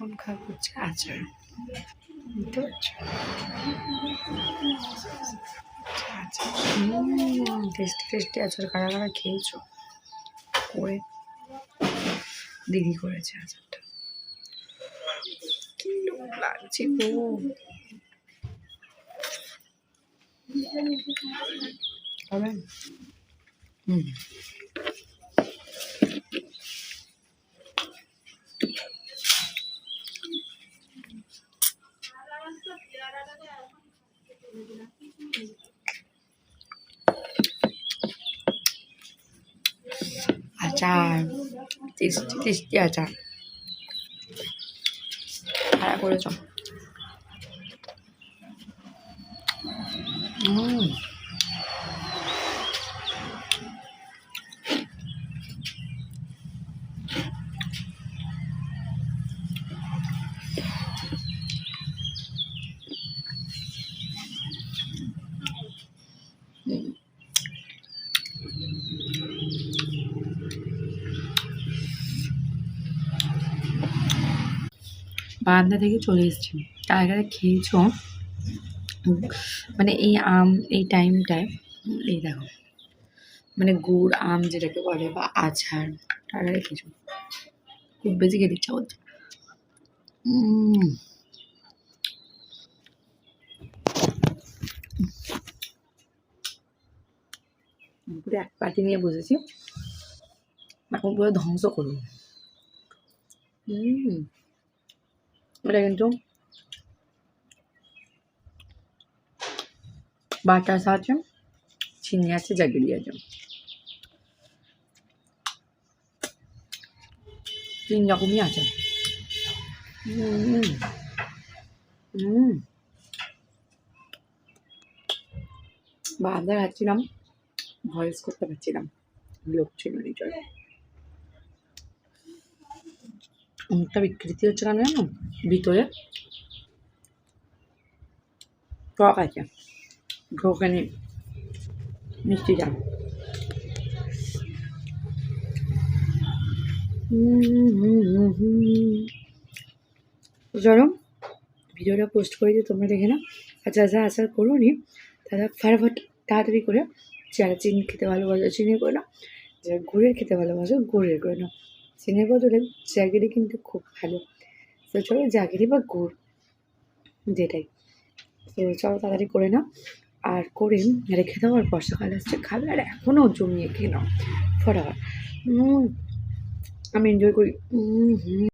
এখন খাবো হচ্ছে আচার, বুঝতে পারছো? আচার টেস্টি টেস্টি আচার কারা কারা খেয়েছো? করে দিদি করেছে আচারটা, কি লোক লাগছে গো। খাবেন? আচার টেস্টি টেস্টি আচার খারাপ করেছ। বারান্দা থেকে চলে এসেছি, কারা কারা খেয়েছো? মানে এই আম এই টাইমটায়, এই দেখো মানে গুড় আম যেটাকে বলে বা আচার, কারা কারা খেয়েছো? খুব বেশি খেতে ইচ্ছা করছে। পুরো এক পাটি নিয়ে বসেছি, এখন পুরো ধ্বংস করবো। এটা কিন্তু বাটার আছে, চিনি আছে, জাগিরি আছে, 3 রকমই আছে। বারান্দায় খাচ্ছিলাম, ভয়েস করতে পারছিলাম, লোক ছিল নিচয়। মুখটা বিকৃতি হচ্ছে কেন জানো? ভিতরে টক আছে, ঢোকেনি মিষ্টিটা। চলো ভিডিওটা পোস্ট করে দিয়ে তোমরা দেখে নাও। আর যা যা আচার করো নি তারা ফটাফট তাড়াতাড়ি করে, যারা চিনি খেতে ভালোবাসো চিনি করে নাও, যারা গুড়ের খেতে ভালোবাসো গুড়ের করে নাও। চিনির বদলে জাগিরি কিন্তু খুব ভালো। তো চলো জাগিরি বা গুড় যেটাই, তো চলো তাড়াতাড়ি করে নাও, আর করে রেখে দাও। আর বর্ষাকাল আসছে, খাবে আর এখনও জমিয়ে খেয়ে নাও ফটাফট। আমি এনজয় করি।